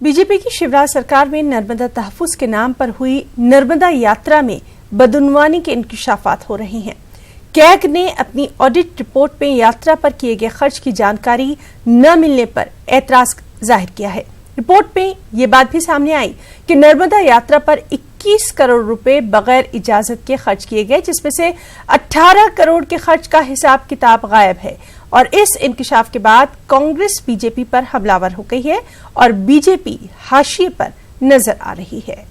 BJP की शिवराज सरकार में नर्मदा तहफ्फुज के नाम पर हुई नर्मदा यात्रा में बदउनवानी के इंकशाफात हो रहे हैं। कैग ने अपनी ऑडिट रिपोर्ट में यात्रा पर किए गए खर्च की जानकारी न मिलने पर ऐतराज जाहिर किया है। रिपोर्ट में ये बात भी सामने आई कि नर्मदा यात्रा पर 21 करोड़ रुपए बगैर इजाजत के खर्च किए गए, जिसमें से 18 करोड़ के खर्च का हिसाब किताब गायब है। और इस इंकशाफ के बाद कांग्रेस बीजेपी पर हमलावर हो गई है और बीजेपी हाशिए पर नजर आ रही है।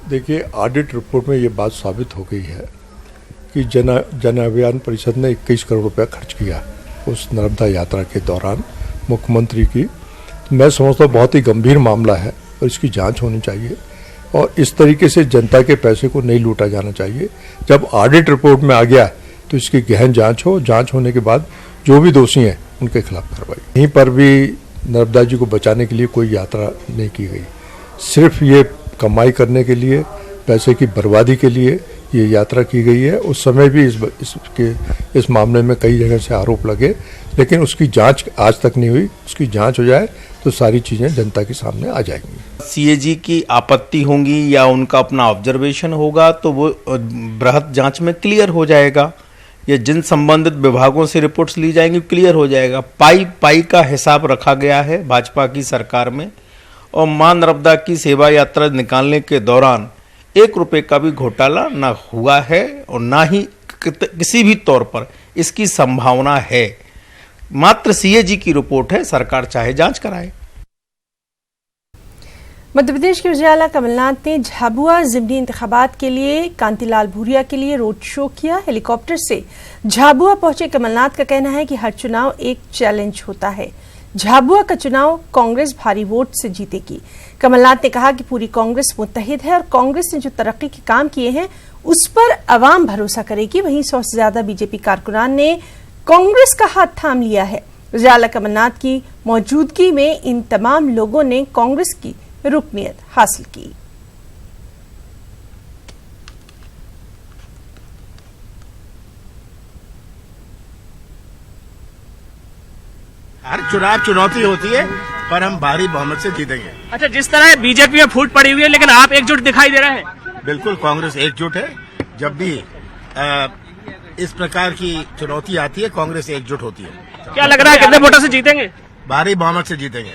देखिए, ऑडिट रिपोर्ट में ये बात साबित हो गई है कि जन अभियान परिषद ने 21 करोड़ रुपया खर्च किया उस नर्मदा यात्रा के दौरान मुख्यमंत्री की। मैं समझता हूँ बहुत ही गंभीर मामला है और इसकी जांच होनी चाहिए और इस तरीके से जनता के पैसे को नहीं लूटा जाना चाहिए। जब ऑडिट रिपोर्ट में आ गया तो इसकी गहन जांच हो, जांच होने के बाद जो भी दोषी हैं उनके खिलाफ कार्रवाई। यहीं पर भी नर्मदा जी को बचाने के लिए कोई यात्रा नहीं की गई, सिर्फ ये कमाई करने के लिए, पैसे की बर्बादी के लिए ये यात्रा की गई है। उस समय भी इस मामले में कई जगह से आरोप लगे, लेकिन उसकी जांच आज तक नहीं हुई। उसकी जांच हो जाए तो सारी चीजें जनता के सामने आ जाएंगी। सीएजी की आपत्ति होंगी या उनका अपना ऑब्जर्वेशन होगा तो वो बृहद जांच में क्लियर हो जाएगा, या जिन संबंधित विभागों से रिपोर्ट्स ली जाएंगी क्लियर हो जाएगा। पाई का हिसाब रखा गया है भाजपा की सरकार में, और मां नर्मदा की सेवा यात्रा निकालने के दौरान 1 रुपए का भी घोटाला ना हुआ है और ना ही किसी भी तौर पर इसकी संभावना है। मात्र सीएजी की रिपोर्ट है, सरकार चाहे जांच कराए। मध्य प्रदेश के उजाला कमलनाथ ने झाबुआ जिमनी इंतखाबात के लिए कांतिलाल भूरिया के लिए रोड शो किया। हेलीकॉप्टर से झाबुआ पहुंचे कमलनाथ का कहना है कि हर चुनाव एक चैलेंज होता है। झाबुआ का चुनाव कांग्रेस भारी वोट से जीतेगी। कमलनाथ ने कहा कि पूरी कांग्रेस मुत्तहिद है और कांग्रेस ने जो तरक्की के काम किए हैं उस पर अवाम भरोसा करेगी। वहीं 100 से ज्यादा बीजेपी कारकुनान ने कांग्रेस का हाथ थाम लिया है। उजाला कमलनाथ की मौजूदगी में इन तमाम लोगों ने कांग्रेस की रुकनियत हासिल की। हर चुनाव चुनौती होती है, पर हम भारी बहुमत से जीतेंगे। अच्छा, जिस तरह बीजेपी में फूट पड़ी हुई है, लेकिन आप एकजुट दिखाई दे रहे हैं। बिल्कुल, कांग्रेस एकजुट है। जब भी इस प्रकार की चुनौती आती है, कांग्रेस एकजुट होती है। क्या लग रहा है, कितने वोटों से जीतेंगे? भारी बहुमत से जीतेंगे।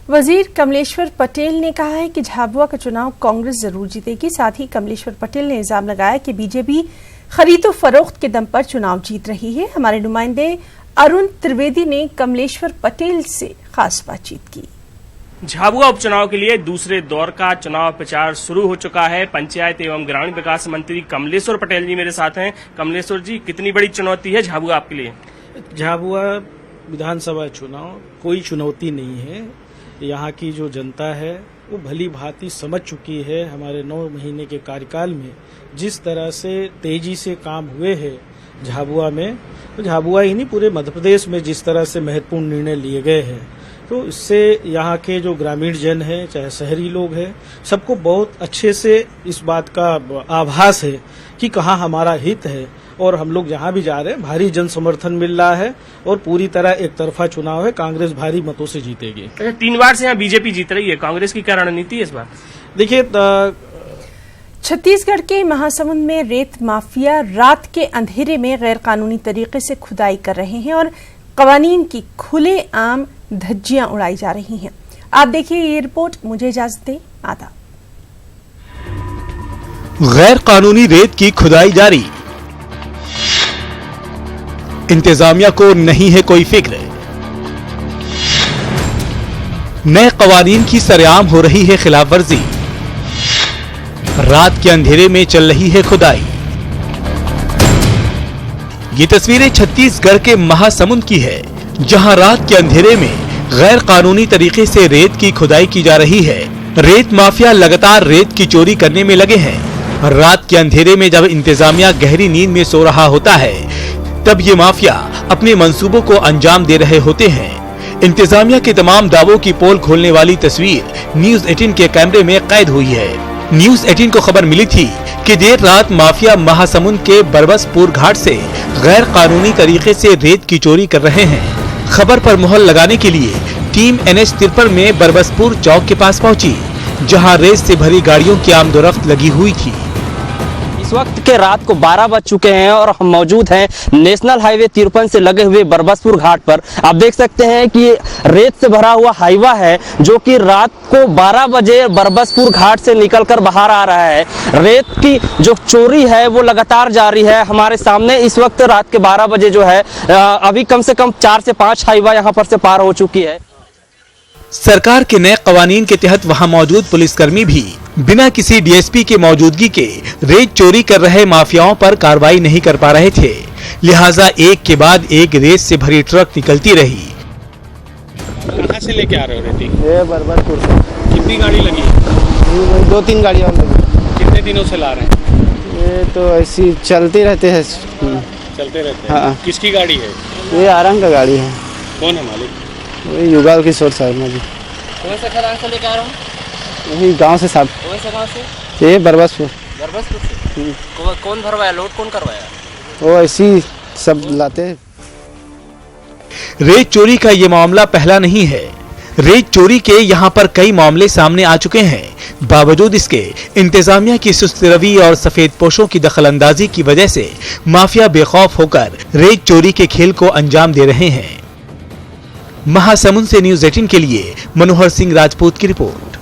वजीर कमलेश्वर पटेल ने कहा है कि झाबुआ का चुनाव कांग्रेस जरूर जीतेगी। साथ ही कमलेश्वर पटेल ने इल्जाम लगाया कि बीजेपी खरीदो फरोख्त के दम पर चुनाव जीत रही है। हमारे नुमाइंदे अरुण त्रिवेदी ने कमलेश्वर पटेल से खास बातचीत की। झाबुआ उपचुनाव के लिए दूसरे दौर का चुनाव प्रचार शुरू हो चुका है। पंचायत एवं ग्रामीण विकास मंत्री कमलेश्वर पटेल जी मेरे साथ हैं। कमलेश्वर जी, कितनी बड़ी चुनौती है झाबुआ आपके लिए? झाबुआ विधानसभा चुनाव कोई चुनौती नहीं है। यहाँ की जो जनता है वो भली भांति समझ चुकी है हमारे 9 महीने के कार्यकाल में जिस तरह से तेजी से काम हुए हैं झाबुआ में, तो झाबुआ ही नहीं पूरे मध्य प्रदेश में जिस तरह से महत्वपूर्ण निर्णय लिए गए हैं, तो इससे यहाँ के जो ग्रामीण जन हैं चाहे शहरी लोग हैं, सबको बहुत अच्छे से इस बात का आभास है कि कहाँ हमारा हित है और हम लोग जहाँ भी जा रहे हैं भारी जन समर्थन मिल रहा है और पूरी तरह एक तरफा चुनाव है। कांग्रेस भारी मतों से जीतेगी। 3 बार से यहाँ बीजेपी जीत रही है, कांग्रेस की क्या रणनीति है इस बार? देखिए, छत्तीसगढ़ के महासमुंद में रेत माफिया रात के अंधेरे में गैर कानूनी तरीके से खुदाई कर रहे हैं और कवानीन की खुलेआम धज्जियां उड़ाई जा रही हैं। आप देखिए ये रिपोर्ट। मुझे इजाजत दें, आदाब। गैर कानूनी रेत की खुदाई जारी, इंतजामिया को नहीं है कोई फिक्र। नए कवानीन की सरेआम हो रही है खिलाफ वर्जी, रात के अंधेरे में चल रही है खुदाई। ये तस्वीरें छत्तीसगढ़ के महासमुंद की है, जहां रात के अंधेरे में गैर कानूनी तरीके से रेत की खुदाई की जा रही है। रेत माफिया लगातार रेत की चोरी करने में लगे हैं। रात के अंधेरे में जब इंतजामिया गहरी नींद में सो रहा होता है, तब ये माफिया अपने मंसूबों को अंजाम दे रहे होते हैं। इंतजामिया के तमाम दावों की पोल खोलने वाली तस्वीर न्यूज़ 18 के कैमरे में कैद हुई है। न्यूज़ 18 को खबर मिली थी कि देर रात माफिया महासमुंद के बरबसपुर घाट से गैर कानूनी तरीके से रेत की चोरी कर रहे हैं। खबर पर मुहर लगाने के लिए टीम NH-53 में बरबसपुर चौक के पास पहुंची, जहां रेत से भरी गाड़ियों की आमदोरफ्त लगी हुई थी। इस वक्त के रात को 12 बज चुके हैं और हम मौजूद हैं नेशनल हाईवे 53 से लगे हुए बरबसपुर घाट पर। आप देख सकते हैं कि रेत से भरा हुआ हाईवा है, जो कि रात को 12 बजे बरबसपुर घाट से निकलकर बाहर आ रहा है। रेत की जो चोरी है वो लगातार जारी है। हमारे सामने इस वक्त रात के 12 बजे जो है अभी कम से कम 4 से 5 हाईवा यहाँ पर से पार हो चुकी है। सरकार के नए कवानीन के तहत वहां मौजूद पुलिसकर्मी भी बिना किसी डीएसपी के मौजूदगी के रेत चोरी कर रहे माफियाओं पर कार्रवाई नहीं कर पा रहे थे, लिहाजा एक के बाद एक रेत से भरी ट्रक निकलती रही। कहाँ से लेके आ रहे हो रेती? ये बरबसपुर से। कितनी गाड़ी लगी? 2-3 गाड़ियाँ और लगी। कितने दिनों से ला रहे हैं? ये तो ऐसी चलते रहते हैं। चलते रहते हैं। हाँ। किसकी गाड़ी है? ये आरंग का गाड़ी है। कौन है मालिक? वही युगाल किशोर शर्मा जी। कौन से खदान से लेके आ रहा हूँ? वही गांव से साहब। कौन से गांव से? ये बरबसपुर। बरबसपुर से। कौन भरवाया? लोड कौन करवाया? वो ऐसी सब लाते हैं। रेत चोरी का ये मामला पहला नहीं है। रेत चोरी के यहाँ पर कई मामले सामने आ चुके हैं। बावजूद इसके इंतजामिया की सुस्त रवि और सफेद पोशों की दखलंदाजी की वजह से माफिया बेखौफ होकर रेत चोरी के खेल को अंजाम दे रहे हैं। महासमुंद से न्यूज़ 18 के लिए मनोहर सिंह राजपूत की रिपोर्ट।